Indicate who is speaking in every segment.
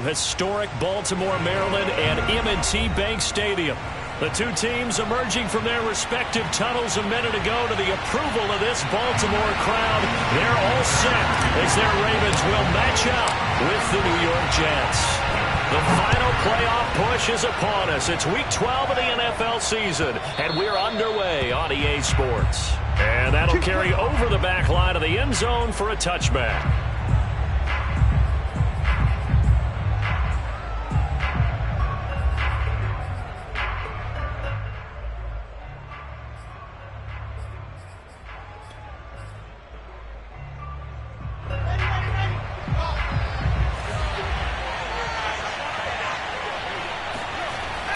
Speaker 1: Historic Baltimore, Maryland, and M&T Bank Stadium. The two teams emerging from their respective tunnels a minute ago to the approval of this Baltimore crowd. They're all set as their Ravens will match up with the New York Jets. The final playoff push is upon us. It's Week 12 of the NFL season, and we're underway on EA Sports. And that'll carry over the back line of the end zone for a touchback.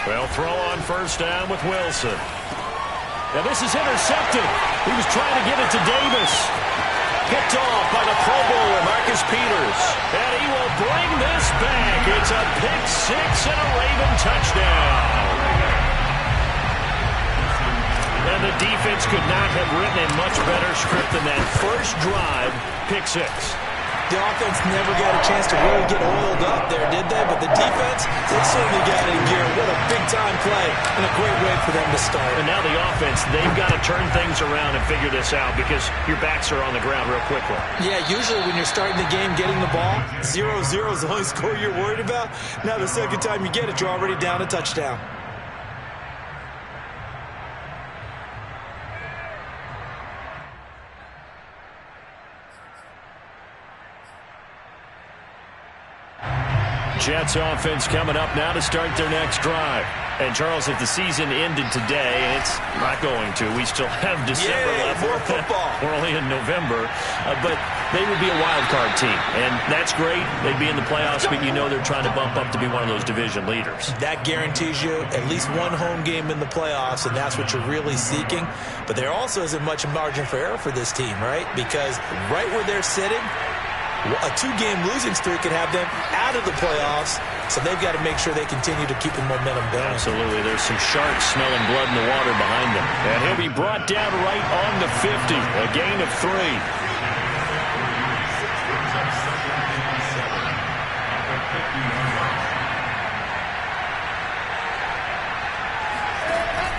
Speaker 1: Well, throw on first down with Wilson. Now this is intercepted. He was trying to get it to Davis. Picked off by the Pro Bowler, Marcus Peters. And he will bring this back. It's a pick six and a Raven touchdown. And the defense could not have written a much better script than that first drive, pick six.
Speaker 2: The offense never got a chance to really get oiled up there, did they? But the defense, they certainly got it in gear. What a big-time play and a great way for them to start.
Speaker 1: And now the offense, they've got to turn things around and figure this out because your backs are on the ground real quickly.
Speaker 2: Yeah, usually when you're starting the game getting the ball, 0-0 is the only score you're worried about. Now the second time you get it, you're already down a touchdown.
Speaker 1: Jets offense coming up now to start their next drive. And, Charles, if the season ended today, it's not going to. We still have December left.
Speaker 2: More football.
Speaker 1: We're only in November. But they would be a wild card team. And that's great. They'd be in the playoffs, but you know they're trying to bump up to be one of those division leaders.
Speaker 2: That guarantees you at least one home game in the playoffs, and that's what you're really seeking. But there also isn't much margin for error for this team, right? Because right where they're sitting, a two-game losing streak could have them out of the playoffs, so they've got to make sure they continue to keep the momentum going.
Speaker 1: Absolutely. There's some sharks smelling blood in the water behind them. And he'll be brought down right on the 50, a gain of 3.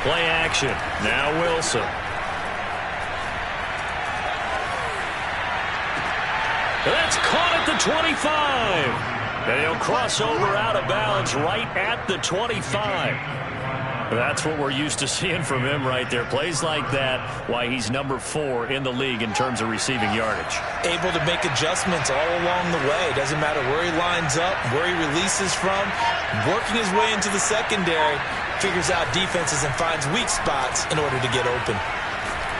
Speaker 1: Play action. Now Wilson. That's caught at the 25. And he'll cross over out of bounds right at the 25. That's what we're used to seeing from him right there. Plays like that, why he's number 4 in the league in terms of receiving yardage.
Speaker 2: Able to make adjustments all along the way. Doesn't matter where he lines up, where he releases from. Working his way into the secondary. Figures out defenses and finds weak spots in order to get open.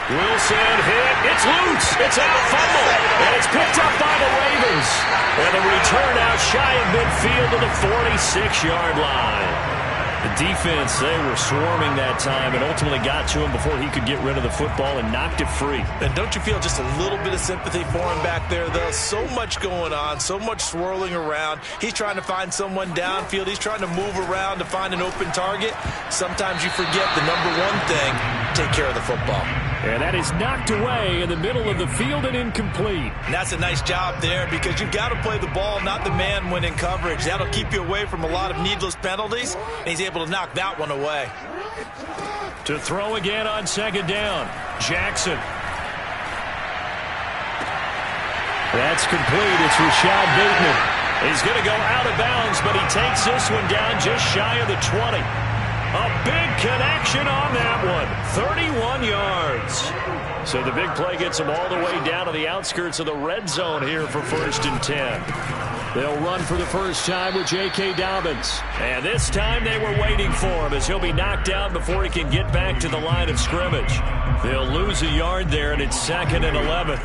Speaker 1: Wilson hit. It's loose. It's out fumble. And it's picked up by the Ravens. And the return out shy of midfield to the 46-yard line. The defense, they were swarming that time and ultimately got to him before he could get rid of the football and knocked it free.
Speaker 2: And don't you feel just a little bit of sympathy for him back there, though? So much going on, so much swirling around. He's trying to find someone downfield. He's trying to move around to find an open target. Sometimes you forget the number one thing, take care of the football.
Speaker 1: And that is knocked away in the middle of the field and incomplete.
Speaker 2: And that's a nice job there because you've got to play the ball, not the man when in coverage. That'll keep you away from a lot of needless penalties, and he's able to knock that one away.
Speaker 1: To throw again on second down, Jackson. That's complete. It's Rashad Bateman. He's going to go out of bounds, but he takes this one down just shy of the 20. A big connection on that one. 31 yards. So the big play gets him all the way down to the outskirts of the red zone here for 1st and 10. They'll run for the first time with J.K. Dobbins. And this time they were waiting for him as he'll be knocked down before he can get back to the line of scrimmage. They'll lose a yard there, and it's 2nd and 11.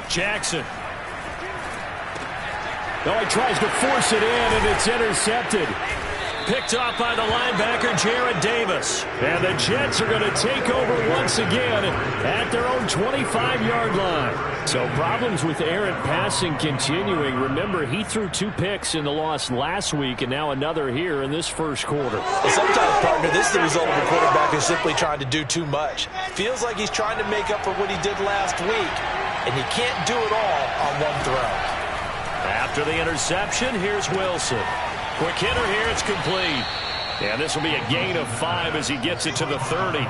Speaker 1: Jackson. No, he tries to force it in, and it's intercepted. Picked off by the linebacker, Jared Davis. And the Jets are going to take over once again at their own 25-yard line. So problems with errant passing continuing. Remember, he threw 2 picks in the loss last week, and now another here in this first quarter.
Speaker 2: Well, sometimes, partner, this is the result of a quarterback who's simply trying to do too much. Feels like he's trying to make up for what he did last week. and you can't do it all on one throw.
Speaker 1: After the interception, here's Wilson. Quick hitter here, it's complete. And this will be a gain of 5 as he gets it to the 30.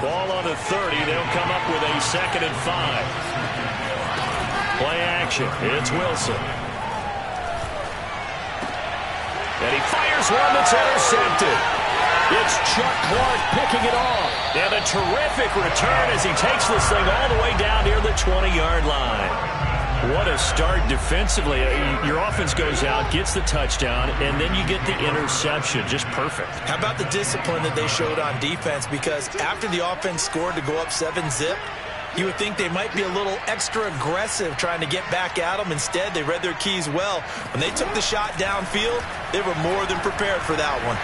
Speaker 1: Ball on the 30. They'll come up with a 2nd and 5. Play action. It's Wilson. And he fires one that's intercepted. It's Chuck Clark picking it off. And a terrific return as he takes this thing all the way down near the 20-yard line. What a start defensively. Your offense goes out, gets the touchdown, and then you get the interception. Just perfect. How
Speaker 2: about the discipline that they showed on defense? Because after the offense scored to go up 7-zip, you would think they might be a little extra aggressive trying to get back at them. Instead, they read their keys well. When they took the shot downfield, they were more than prepared for that one.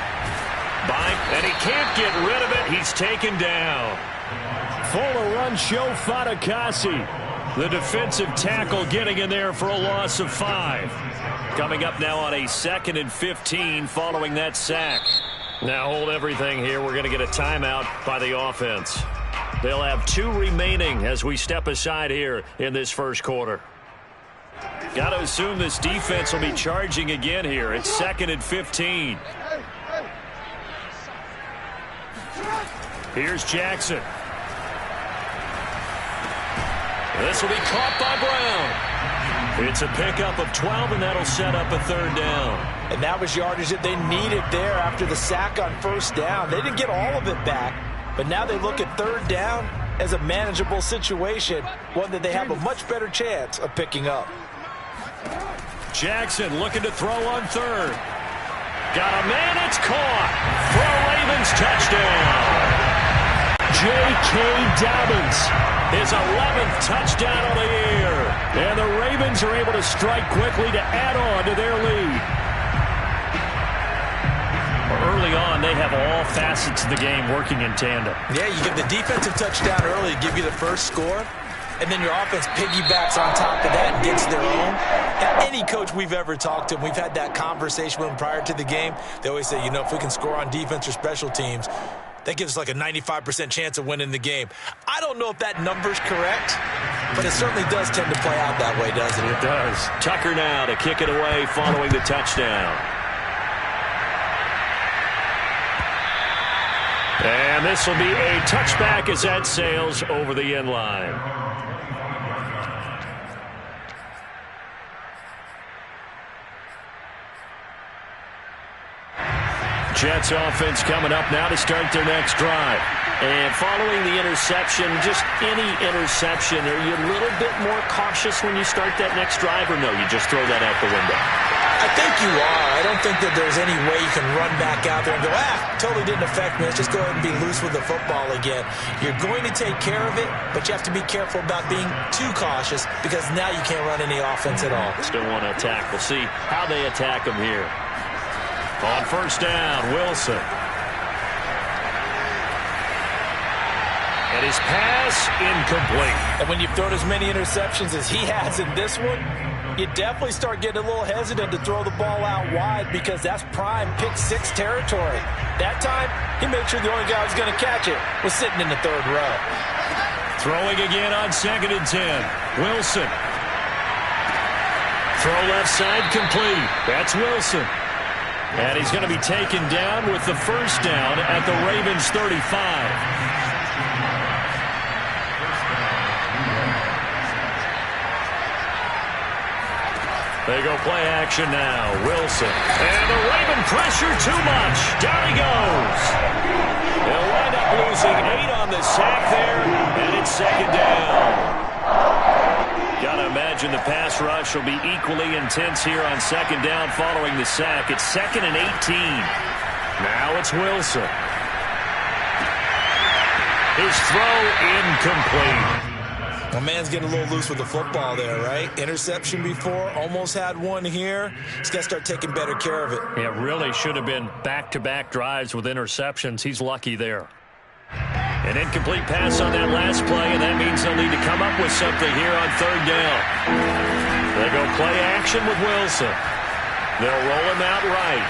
Speaker 1: And he can't get rid of it. He's taken down. Fuller runs show Fatukasi. The defensive tackle getting in there for a loss of 5. Coming up now on a 2nd and 15 following that sack. Now hold everything here. We're going to get a timeout by the offense. They'll have 2 remaining as we step aside here in this first quarter. Got to assume this defense will be charging again here. It's 2nd and 15. Here's Jackson. This will be caught by Brown. It's a pickup of 12, and that'll set up a 3rd down.
Speaker 2: And that was yardage that they needed there after the sack on 1st down. They didn't get all of it back, but now they look at 3rd down as a manageable situation, one that they have a much better chance of picking up.
Speaker 1: Jackson looking to throw on 3rd. Got a man, it's caught. For a Ravens touchdown. J.K. Dobbins. His 11th touchdown of the year. And the Ravens are able to strike quickly to add on to their lead. Early on, they have all facets of the game working in tandem.
Speaker 2: Yeah, you get the defensive touchdown early to give you the first score, and then your offense piggybacks on top of that and gets their own. And any coach we've ever talked to, we've had that conversation with them prior to the game, they always say, if we can score on defense or special teams, that gives us like a 95% chance of winning the game. I don't know if that number's correct, but it certainly does tend to play out that way, doesn't it?
Speaker 1: It does. Tucker now to kick it away following the touchdown. And this will be a touchback as that sails over the end line. Jets offense coming up now to start their next drive. And following the interception, just any interception, are you a little bit more cautious when you start that next drive, or no, you just throw that out the window?
Speaker 2: I think you are. I don't think that there's any way you can run back out there and go, totally didn't affect me. Let's just go ahead and be loose with the football again. You're going to take care of it, but you have to be careful about being too cautious because now you can't run any offense at all.
Speaker 1: Still want to attack. We'll see how they attack them here. On 1st down, Wilson. And his pass incomplete.
Speaker 2: And when you've thrown as many interceptions as he has in this one, you definitely start getting a little hesitant to throw the ball out wide because that's prime pick 6 territory. That time, he made sure the only guy who was going to catch it was sitting in the 3rd row.
Speaker 1: Throwing again on 2nd and 10. Wilson. Throw left side complete. That's Wilson. And he's going to be taken down with the 1st down at the Ravens 35. They go play action now. Wilson. And the Raven pressure too much. Down he goes. They'll wind up losing 8 on the sack there, and it's 2nd down. Got to imagine the pass rush will be equally intense here on 2nd down following the sack. It's 2nd and 18. Now it's Wilson. His throw incomplete.
Speaker 2: My man's getting a little loose with the football there, right? Interception before, almost had one here. He's got to start taking better care of it.
Speaker 1: It really should have been back-to-back drives with interceptions. He's lucky there. An incomplete pass on that last play, and that means they'll need to come up with something here on 3rd down. They go play action with Wilson. They'll roll him out right.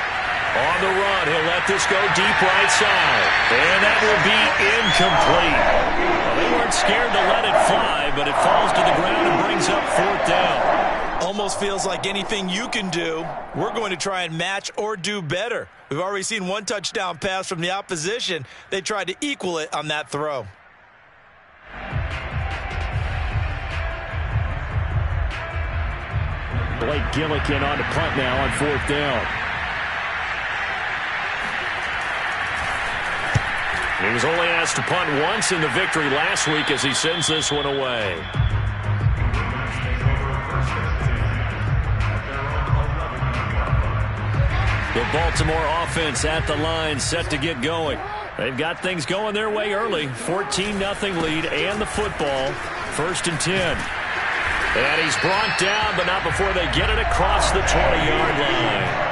Speaker 1: On the run, he'll let this go deep right side. And that will be incomplete. Well, they weren't scared to let it fly, but it falls to the ground and brings up 4th down.
Speaker 2: Almost feels like anything you can do, we're going to try and match or do better. We've already seen one touchdown pass from the opposition. They tried to equal it on that throw.
Speaker 1: Blake Gillikin on to punt now on 4th down. He was only asked to punt once in the victory last week as he sends this one away. The Baltimore offense at the line, set to get going. They've got things going their way early. 14-0 lead and the football. 1st and 10. And he's brought down, but not before they get it across the 20-yard line.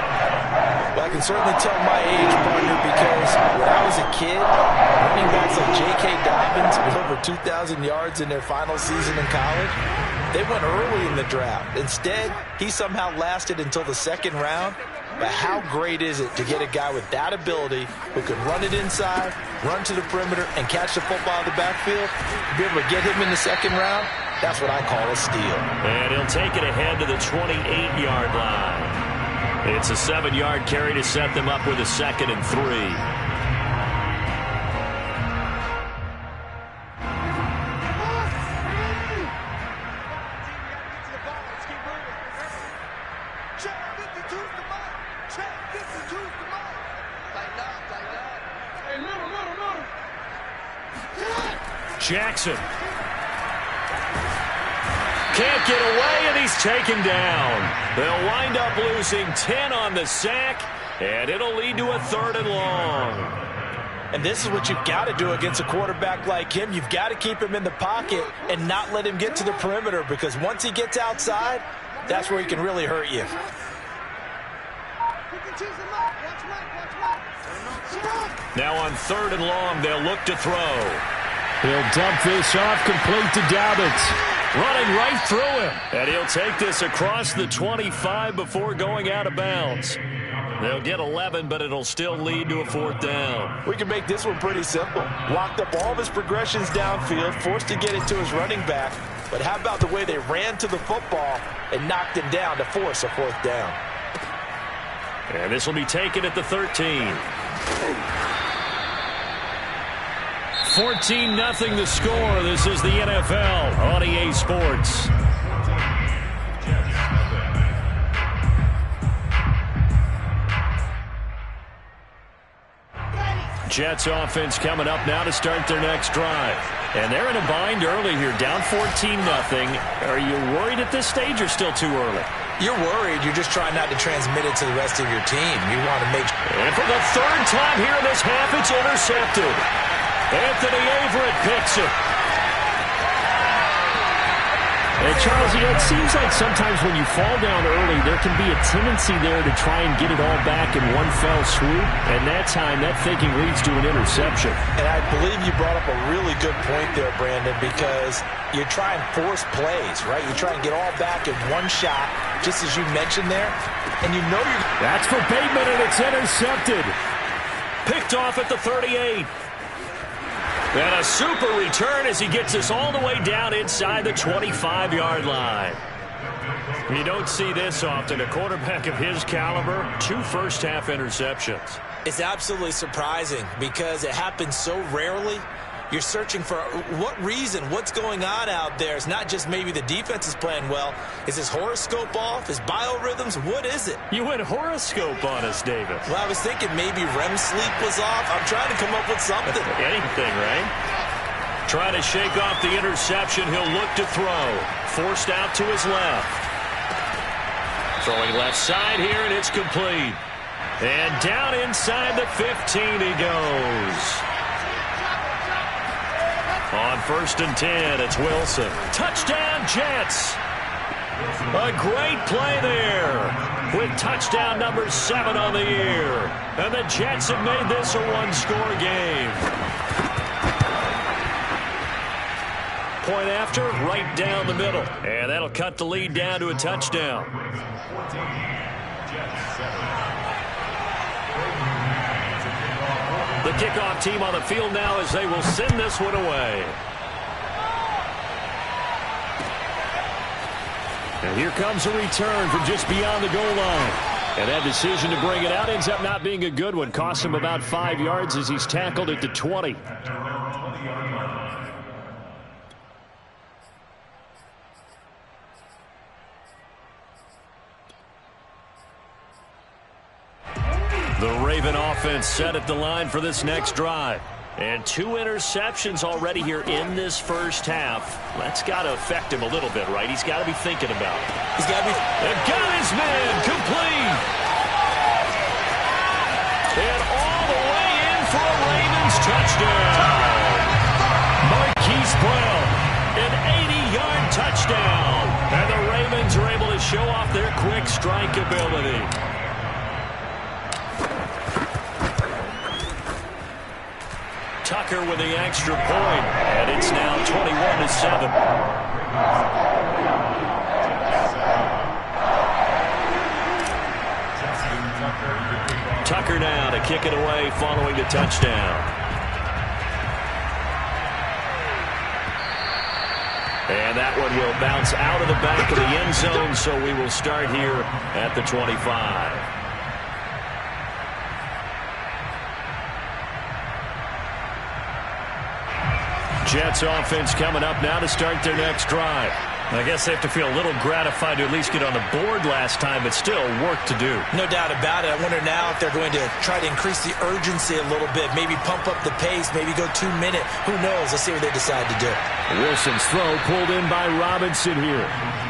Speaker 2: Well, I can certainly tell my age, partner, because when I was a kid, running backs like J.K. Dobbins with over 2,000 yards in their final season in college, they went early in the draft. Instead, he somehow lasted until the 2nd round. But how great is it to get a guy with that ability who can run it inside, run to the perimeter, and catch the football in the backfield? Be able to get him in the 2nd round, that's what I call a steal.
Speaker 1: And he'll take it ahead to the 28-yard line. It's a 7-yard carry to set them up with a 2nd and 3. Jackson can't get away, and he's taken down. They'll wind up losing 10 on the sack, and it'll lead to a 3rd and long.
Speaker 2: And this is what you've got to do against a quarterback like him. You've got to keep him in the pocket and not let him get to the perimeter, because once he gets outside, that's where he can really hurt you.
Speaker 1: Now on 3rd and long, they'll look to throw. He'll dump this off, complete to Dobbins. Running right through him. And he'll take this across the 25 before going out of bounds. They'll get 11, but it'll still lead to a 4th down.
Speaker 2: We can make this one pretty simple. Locked up all of his progressions downfield, forced to get it to his running back. But how about the way they ran to the football and knocked him down to force a 4th down?
Speaker 1: And this will be taken at the 13. 14-0 the score. This is the NFL on EA Sports. Jets offense coming up now to start their next drive. And they're in a bind early here, down 14-0. Are you worried at this stage or still too early?
Speaker 2: You're worried. You're just trying not to transmit it to the rest of your team. You want to make sure.
Speaker 1: And for the 3rd time here in this half, it's intercepted. Anthony Averett picks it.
Speaker 3: And Charles, it seems like sometimes when you fall down early, there can be a tendency there to try and get it all back in one fell swoop. And that time, that thinking leads to an interception.
Speaker 2: And I believe you brought up a really good point there, Brandon, because you try and force plays, right? You try and get all back in one shot, just as you mentioned there. And you know you're...
Speaker 1: That's for Bateman, and it's intercepted. Picked off at the 38. And a super return as he gets us all the way down inside the 25-yard line. You don't see this often. A quarterback of his caliber, 2 first-half interceptions.
Speaker 2: It's absolutely surprising because it happens so rarely. You're searching for what reason, what's going on out there. It's not just maybe the defense is playing well. Is his horoscope off? His biorhythms? What is it?
Speaker 1: You went horoscope on us, David.
Speaker 2: Well, I was thinking maybe REM sleep was off. I'm trying to come up with something.
Speaker 1: Anything, right? Trying to shake off the interception. He'll look to throw. Forced out to his left. Throwing left side here, and it's complete. And down inside the 15 he goes. On 1st and 10, it's Wilson. Touchdown, Jets. A great play there with touchdown number 7 on the year. And the Jets have made this a one-score game. Point after, right down the middle. And that'll cut the lead down to a touchdown. The kickoff team on the field now as they will send this one away. And here comes a return from just beyond the goal line. And that decision to bring it out ends up not being a good one. Costs him about 5 yards as he's tackled at the 20. The Raven offense set at the line for this next drive. And 2 interceptions already here in this first half. That's got to affect him a little bit, right? He's got to be thinking about it.
Speaker 2: He's got to be.
Speaker 1: They've got his man complete. And all the way in for a Ravens touchdown. Marquise Brown, an 80-yard touchdown. And the Ravens are able to show off their quick strike ability. Tucker with the extra point, and it's now 21-7. Tucker now to kick it away following the touchdown. And that one will bounce out of the back of the end zone, so we will start here at the 25. Jets offense coming up now to start their next drive. I guess they have to feel a little gratified to at least get on the board last time, but still work to do.
Speaker 2: No doubt about it. I wonder now if they're going to try to increase the urgency a little bit, maybe pump up the pace, maybe go 2-minute. Who knows? Let's see what they decide to do.
Speaker 3: Wilson's throw pulled in by Robinson here.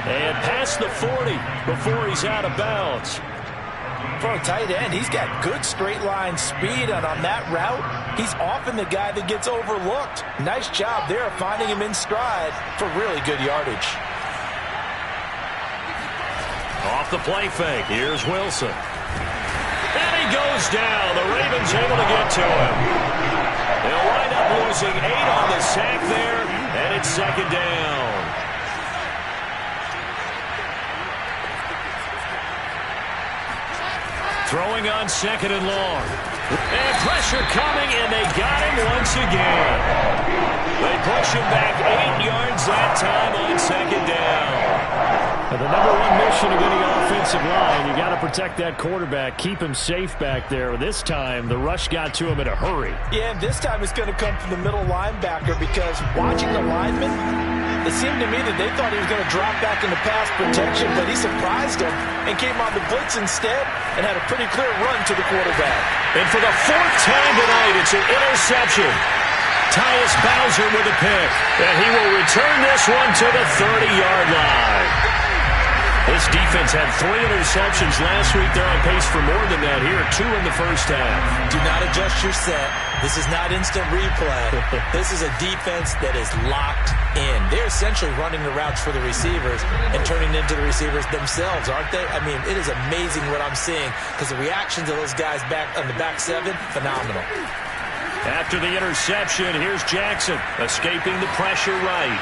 Speaker 1: And past the 40 before he's out of bounds.
Speaker 2: For a tight end, he's got good straight line speed, and on that route, he's often the guy that gets overlooked. Nice job there finding him in stride for really good yardage.
Speaker 1: Off the play fake, here's Wilson. And he goes down. The Ravens able to get to him. They'll wind up losing 8 on the sack there, and it's second down. Throwing on second and long. And pressure coming, and they got him once again. They push him back 8 yards that time on second down.
Speaker 3: And the number one mission of any offensive line, you got to protect that quarterback, keep him safe back there. This time, the rush got to him in a hurry.
Speaker 2: Yeah, and this time it's going to come from the middle linebacker because watching the lineman, it seemed to me that they thought he was going to drop back into pass protection, but he surprised him and came on the blitz instead and had a pretty clear run to the quarterback.
Speaker 1: And for the 4th time tonight, it's an interception. Tyus Bowser with a pick, and he will return this one to the 30-yard line. This defense had 3 interceptions last week. They're on pace for more than that here. 2 in the first half.
Speaker 2: Do not adjust your set. This is not instant replay. This is a defense that is locked in. They're essentially running the routes for the receivers and turning into the receivers themselves, aren't they? I mean, it is amazing what I'm seeing because the reactions of those guys back on the back 7, phenomenal.
Speaker 1: After the interception, here's Jackson escaping the pressure right.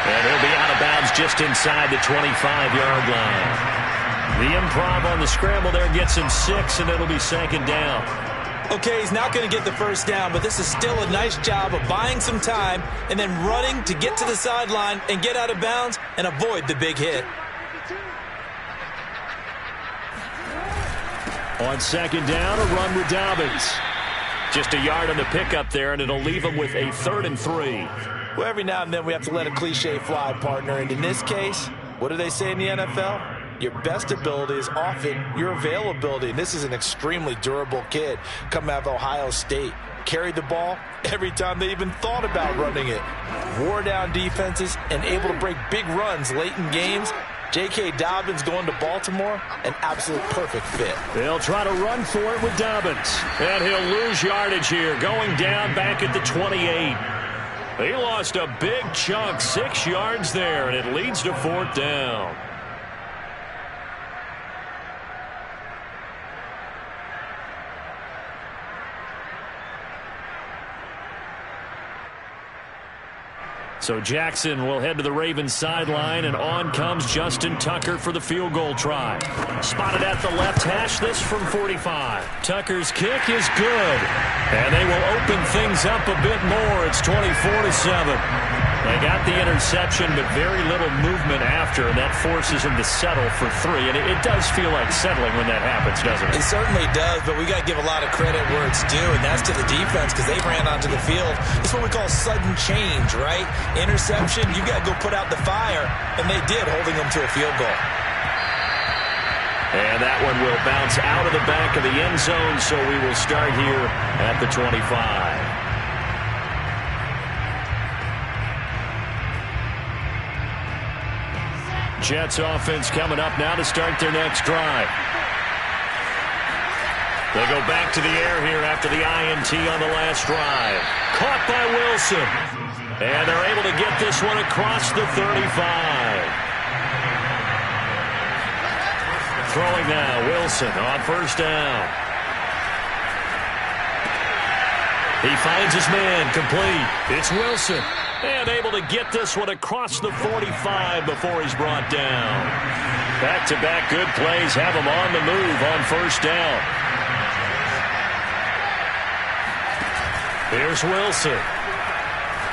Speaker 1: And he'll be out of bounds just inside the 25-yard line. The improv on the scramble there gets him 6, and it'll be second down.
Speaker 2: Okay, he's not going to get the first down, but this is still a nice job of buying some time and then running to get to the sideline and get out of bounds and avoid the big hit.
Speaker 1: On second down, a run with Dobbins. Just a yard on the pickup there, and it'll leave him with a 3rd and 3.
Speaker 2: Well, every now and then we have to let a cliche fly, partner. And in this case, what do they say in the NFL? Your best ability is often your availability. And this is an extremely durable kid coming out of Ohio State. Carried the ball every time they even thought about running it. Wore down defenses and able to break big runs late in games. J.K. Dobbins going to Baltimore, an absolute perfect fit.
Speaker 1: They'll try to run for it with Dobbins. And he'll lose yardage here, going down back at the 28. He lost a big chunk, 6 yards there, and it leads to 4th down. So Jackson will head to the Ravens sideline, and on comes Justin Tucker for the field goal try. Spotted at the left hash, this from 45. Tucker's kick is good, and they will open things up a bit more. It's 24-7. They got the interception, but very little movement after, and that forces them to settle for 3. And it does feel like settling when that happens, doesn't it?
Speaker 2: It certainly does, but we got to give a lot of credit where it's due, and that's to the defense because they ran onto the field. It's what we call sudden change, right? Interception, you got to go put out the fire, and they did, holding them to a field goal.
Speaker 1: And that one will bounce out of the back of the end zone, so we will start here at the 25. Jets offense coming up now to start their next drive. They go back to the air here after the INT on the last drive. Caught by Wilson. And they're able to get this one across the 35. Throwing now, Wilson on first down. He finds his man, complete. It's Wilson. And able to get this one across the 45 before he's brought down. Back-to-back good plays have him on the move on first down. Here's Wilson.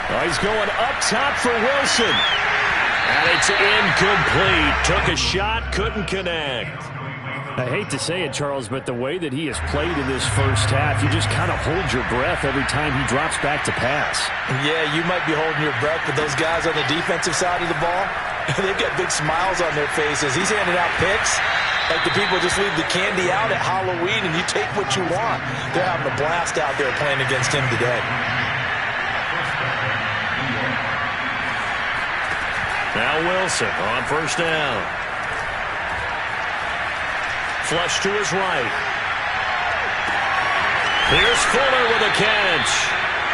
Speaker 1: Oh, he's going up top for Wilson. And it's incomplete. Took a shot, couldn't connect.
Speaker 3: I hate to say it, Charles, but the way that he has played in this first half, you just kind of hold your breath every time he drops back to pass.
Speaker 2: Yeah, you might be holding your breath, but those guys on the defensive side of the ball, they've got big smiles on their faces. He's handing out picks like the people just leave the candy out at Halloween and you take what you want. They're having a blast out there playing against him today.
Speaker 1: Now Wilson on first down. Flush to his right. Here's Fuller with a catch.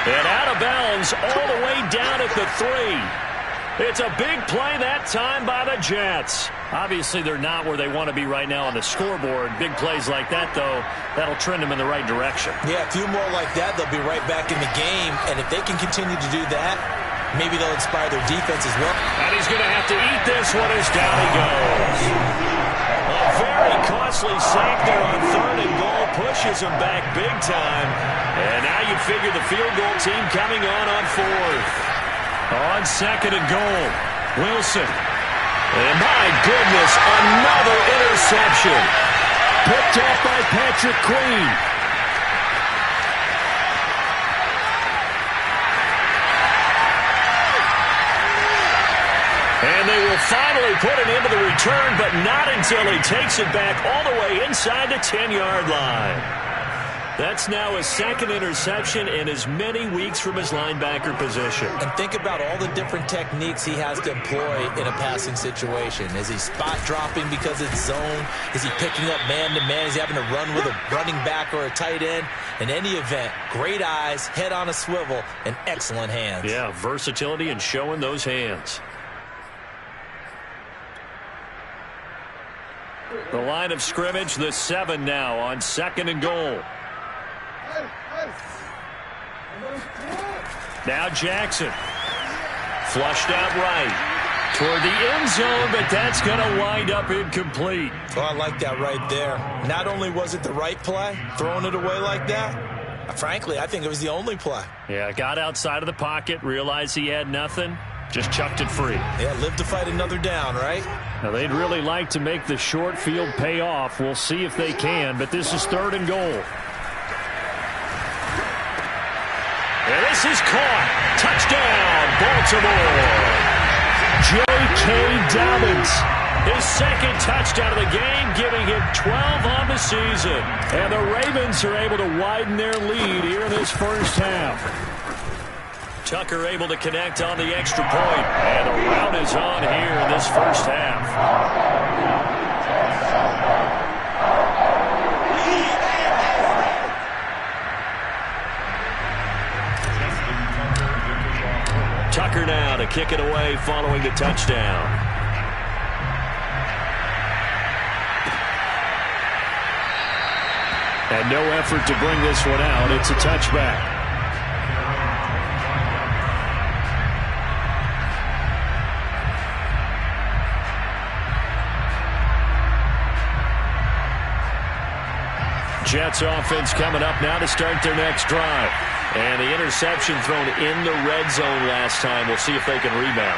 Speaker 1: And out of bounds all the way down at the 3. It's a big play that time by the Jets. Obviously, they're not where they want to be right now on the scoreboard. Big plays like that, though, that'll trend them in the right direction.
Speaker 2: Yeah, a few more like that, they'll be right back in the game. And if they can continue to do that, maybe they'll inspire their defense as well.
Speaker 1: And he's going to have to eat this one as down he goes. A very costly sack there on 3rd and goal. Pushes him back big time. And now you figure the field goal team coming on 4th. On 2nd and goal, Wilson. And my goodness, another interception. Picked off by Patrick Queen. And they will finally put it into the return, but not until he takes it back all the way inside the 10-yard line. That's now his 2nd interception in as many weeks from his linebacker position.
Speaker 2: And think about all the different techniques he has to employ in a passing situation. Is he spot dropping because it's zone? Is he picking up man-to-man? Is he having to run with a running back or a tight end? In any event, great eyes, head on a swivel, and excellent hands.
Speaker 1: Yeah, versatility and showing those hands. The line of scrimmage, the 7 now on 2nd and goal. Now Jackson. Flushed out right. Toward the end zone, but that's going to wind up incomplete.
Speaker 2: Oh, I like that right there. Not only was it the right play, throwing it away like that, frankly, I think it was the only play.
Speaker 1: Yeah, got outside of the pocket, realized he had nothing, just chucked it free.
Speaker 2: Yeah, live to fight another down, right?
Speaker 3: Now, they'd really like to make the short field pay off. We'll see if they can, but this is 3rd and goal.
Speaker 1: And this is caught. Touchdown, Baltimore. J.K. Dobbins. His 2nd touchdown of the game, giving him 12 on the season. And the Ravens are able to widen their lead here in this first half. Tucker able to connect on the extra point. And the rout is on here in this first half. Tucker now to kick it away following the touchdown.
Speaker 3: And no effort to bring this one out. It's a touchback.
Speaker 1: Jets offense coming up now to start their next drive. And the interception thrown in the red zone last time. We'll see if they can rebound.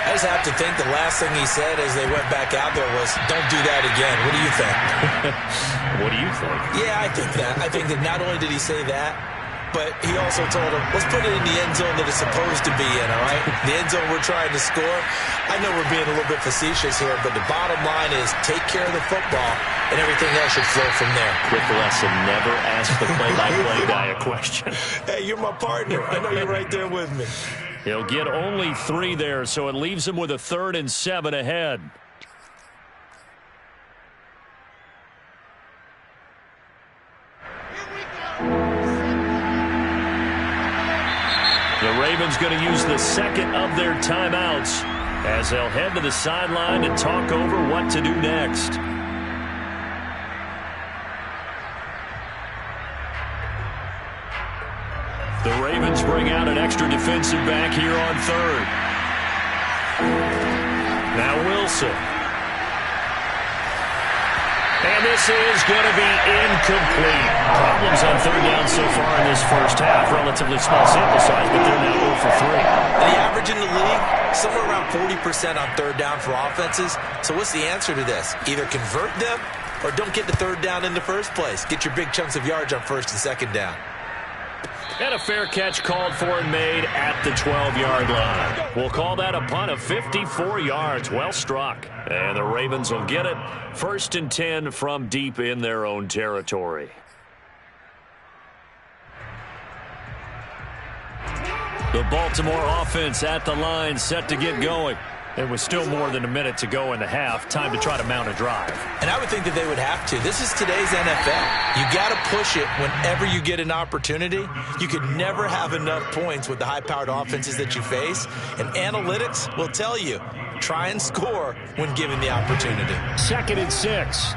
Speaker 2: I just have to think the last thing he said as they went back out there was, don't do that again. What do you think?
Speaker 1: What do you think?
Speaker 2: Yeah, I think that. I think that not only did he say that, but he also told him, let's put it in the end zone that it's supposed to be in, all right? The end zone we're trying to score. I know we're being a little bit facetious here, but the bottom line is take care of the football, and everything else should flow from there.
Speaker 1: Quick lesson, never ask the play-by-play guy a question.
Speaker 2: Hey, you're my partner. I know you're right there with me.
Speaker 1: He'll get only 3 there, so it leaves him with a 3rd and 7 ahead. The Ravens going to use the second of their timeouts as they'll head to the sideline and talk over what to do next. The Ravens bring out an extra defensive back here on 3rd. Now Wilson. And this is going to be incomplete. Problems on 3rd down so far in this first half. Relatively small sample size, but they're now 0 for 3.
Speaker 2: The average in the league, somewhere around 40% on 3rd down for offenses. So what's the answer to this? Either convert them or don't get the 3rd down in the first place. Get your big chunks of yards on 1st and 2nd down.
Speaker 1: And a fair catch called for and made at the 12-yard line. We'll call that a punt of 54 yards. Well struck. And the Ravens will get it. 1st and 10 from deep in their own territory. The Baltimore offense at the line, set to get going. It was still more than a minute to go in the half. Time to try to mount a drive.
Speaker 2: And I would think that they would have to. This is today's NFL. You got to push it whenever you get an opportunity. You could never have enough points with the high-powered offenses that you face. And analytics will tell you, try and score when given the opportunity.
Speaker 1: 2nd and 6.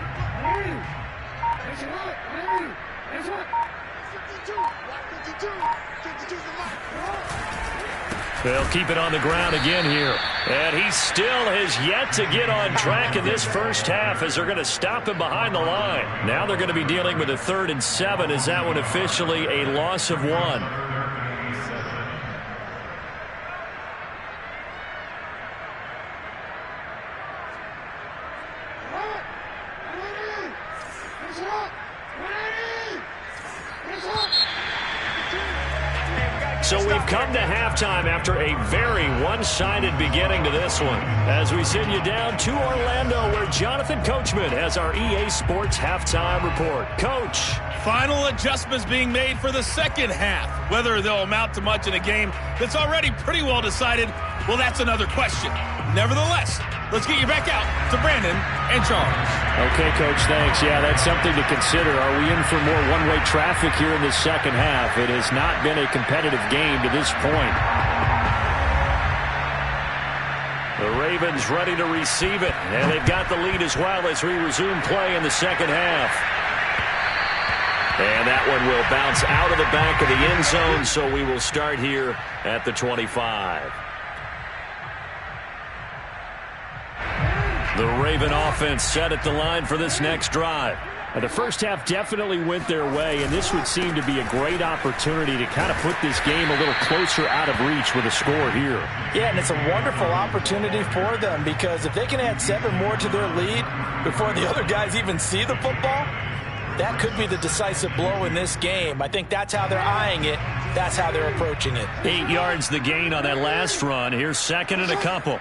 Speaker 1: They'll keep it on the ground again here. And he still has yet to get on track in this first half as they're going to stop him behind the line. Now they're going to be dealing with a 3rd and 7. Is that one officially a loss of 1? So we've come to halftime after a very one-sided beginning to this one. As we send you down to Orlando, where Jonathan Coachman has our EA Sports halftime report. Coach.
Speaker 4: Final adjustments being made for the second half. Whether they'll amount to much in a game that's already pretty well decided, well, that's another question. Nevertheless, let's get you back out to Brandon and Charles.
Speaker 3: Okay, Coach, thanks. Yeah, that's something to consider. Are we in for more one-way traffic here in the second half? It has not been a competitive game to this point.
Speaker 1: The Ravens ready to receive it, and they've got the lead as well as we resume play in the second half. And that one will bounce out of the back of the end zone, so we will start here at the 25. The Raven offense set at the line for this next drive.
Speaker 3: And the first half definitely went their way, and this would seem to be a great opportunity to kind of put this game a little closer out of reach with a score here.
Speaker 5: Yeah, and it's a wonderful opportunity for them because if they can add 7 more to their lead before the other guys even see the football, that could be the decisive blow in this game. I think that's how they're eyeing it. That's how they're approaching it.
Speaker 1: 8 yards the gain on that last run. Here's 2nd and a couple.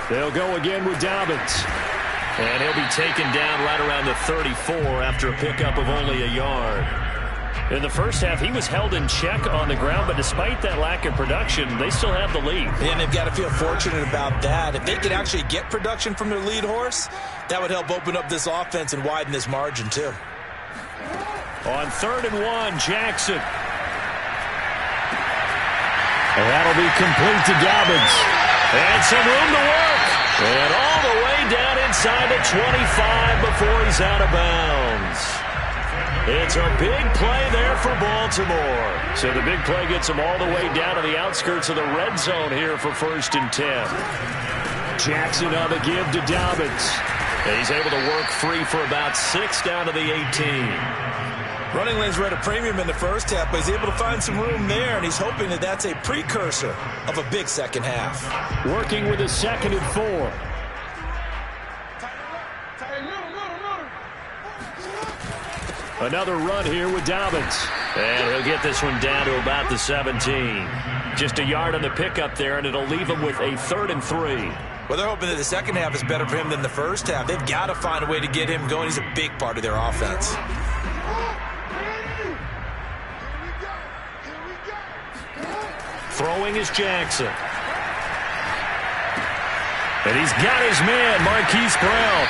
Speaker 3: They'll go again with Dobbins.
Speaker 1: And he'll be taken down right around the 34 after a pickup of only a yard. In the first half, he was held in check on the ground, but despite that lack of production, they still have the lead.
Speaker 2: And they've got to feel fortunate about that. If they could actually get production from their lead horse, that would help open up this offense and widen this margin, too.
Speaker 1: On 3rd and 1, Jackson.
Speaker 3: And that'll be complete to Dobbins.
Speaker 1: And some room to work. And all the way down inside the 25 before he's out of bounds. It's a big play there for Baltimore. So the big play gets them all the way down to the outskirts of the red zone here for 1st and 10.
Speaker 3: Jackson on the give to Dobbins.
Speaker 1: And he's able to work free for about 6 down to the 18.
Speaker 2: Running lanes were at a premium in the first half, but he's able to find some room there, and he's hoping that that's a precursor of a big second half.
Speaker 3: Working with a 2nd and 4. Another run here with Dobbins.
Speaker 1: And he'll get this one down to about the 17.
Speaker 3: Just a yard on the pickup there, and it'll leave him with a 3rd and 3.
Speaker 2: Well, they're hoping that the second half is better for him than the first half. They've got to find a way to get him going. He's a big part of their offense.
Speaker 1: Throwing is Jackson. And he's got his man, Marquise Brown.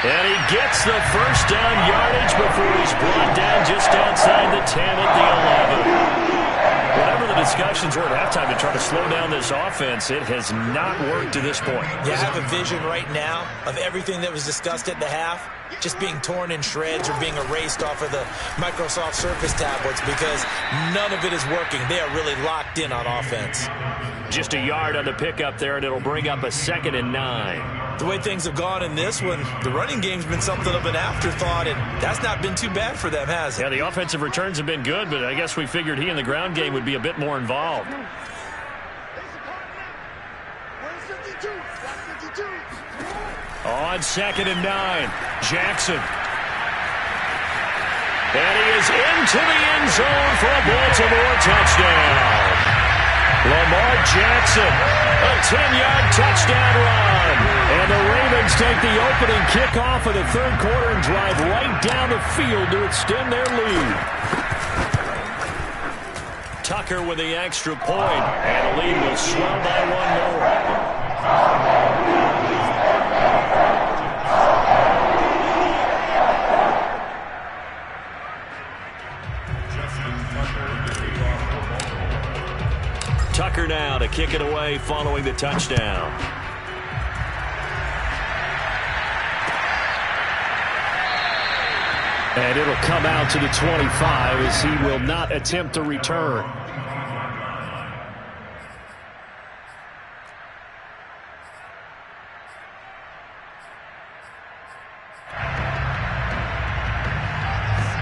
Speaker 1: And he gets the first down yardage before he's brought down just outside the 10 at the 11. Whatever the discussions were at halftime to try to slow down this offense, it has not worked to this point.
Speaker 2: Yeah, I have a vision right now of everything that was discussed at the half just being torn in shreds or being erased off of the Microsoft Surface tablets because none of it is working. They are really locked in on offense.
Speaker 3: Just a yard on the pickup there, and it'll bring up a 2nd and 9.
Speaker 2: The way things have gone in this one, the running game's been something of an afterthought, and that's not been too bad for them, has it?
Speaker 3: Yeah, the offensive returns have been good, but I guess we figured he in the ground game would be a bit more involved. On 2nd and 9, Jackson. And he is into the end zone for a Baltimore touchdown. Lamar Jackson, a 10-yard touchdown run. And the Ravens take the opening kickoff of the 3rd quarter and drive right down the field to extend their lead.
Speaker 1: Tucker with the extra point, and the lead will swell by 1 more. Tucker now to kick it away following the touchdown.
Speaker 3: And it'll come out to the 25 as he will not attempt to return.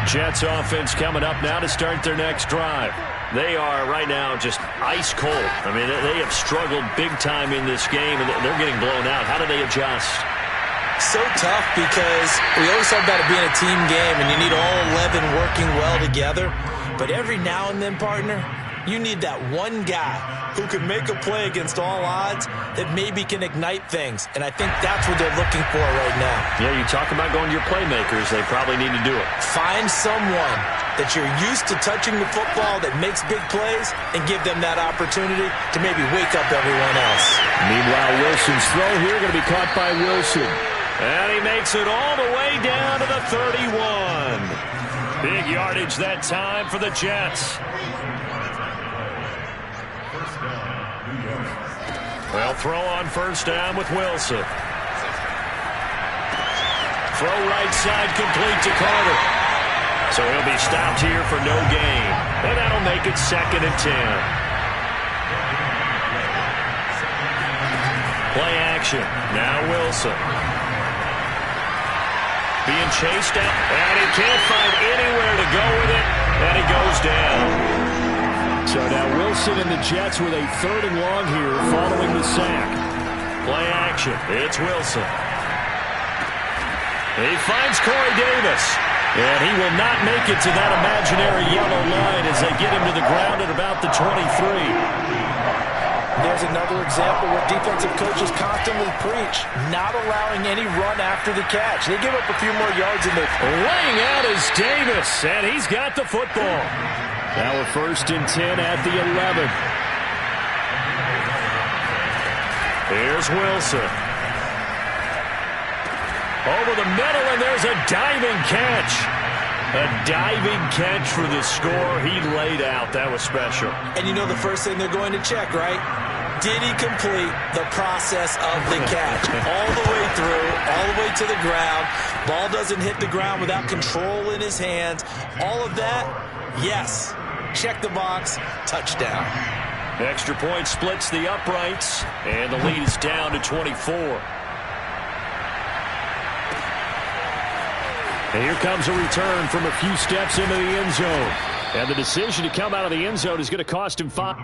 Speaker 3: Jets offense coming up now to start their next drive.
Speaker 1: They are right now just ice cold. I mean, they have struggled big time in this game, and they're getting blown out. How do they adjust?
Speaker 2: So tough because we always talk about it being a team game, and you need all 11 working well together. But every now and then, partner, you need that one guy who can make a play against all odds that maybe can ignite things. And I think that's what they're looking for right now.
Speaker 1: Yeah, you talk about going to your playmakers. They probably need to do it.
Speaker 2: Find someone that you're used to touching the football that makes big plays and give them that opportunity to maybe wake up everyone else.
Speaker 3: Meanwhile, Wilson's throw here going to be caught by Wilson.
Speaker 1: And he makes it all the way down to the 31. Big yardage that time for the Jets. Well, throw on first down with Wilson. Throw right side complete to Carter. So he'll be stopped here for no gain. And that'll make it 2nd and 10. Play action. Now Wilson. Being chased out. And he can't find anywhere to go with it. And he goes down.
Speaker 3: So now Wilson and the Jets with a 3rd and long here following the sack.
Speaker 1: Play action. It's Wilson. He finds Corey Davis.
Speaker 3: And he will not make it to that imaginary yellow line as they get him to the ground at about the 23.
Speaker 5: There's another example where defensive coaches constantly preach, not allowing any run after the catch. They give up a few more yards in the...
Speaker 3: Laying out is Davis, and he's got the football. Now a 1st and 10 at the 11.
Speaker 1: Here's Wilson. Over the middle, and there's a diving catch. A diving catch for the score. He laid out. That was special.
Speaker 2: And you know the first thing they're going to check, right? Did he complete the process of the catch? All the way through, all the way to the ground. Ball doesn't hit the ground without control in his hands. All of that, yes. Check the box, touchdown.
Speaker 1: Extra point splits the uprights, and the lead is down to 24. And here comes a return from a few steps into the end zone. And the decision to come out of the end zone is going to cost him 5.